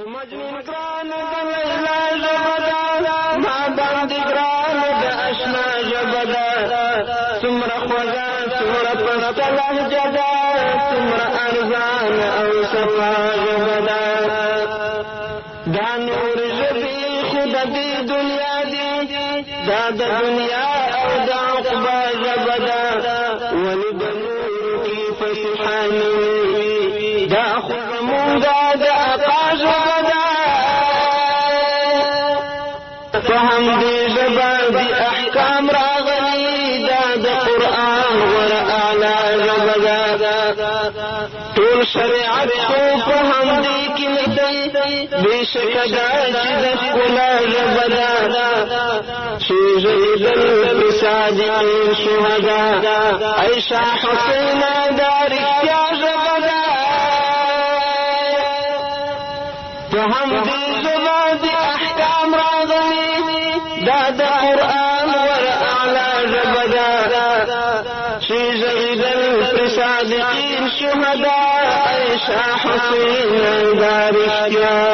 مجنون گران دا لیلا جبدا ما باندې گران دا اشنا جبدا سمر خوزا سمر پستا لحجدا سمر ارزان او صفا جبدا دا نور جبی خود دی دنیا دی دا دا دنیا او دا عقبا جبدا ولی بنور کی فتحانی دا خود موندا دا اقا جبدا فهم دی جبا دی احکام راغلی دا دا قرآن ور اعلا جبدا طول شریعت کو فهم دی کلتی بیشک دا جدت کلا جبدا شی جیدل بصادقین شهدا عیشا حسین دار اختیا جبدا فهم دی جبا دی احکام راغلی دا دا قرآن ور اعلا جبدا شی جیدل بصادقین شهدا عیشا حسین دار اختیا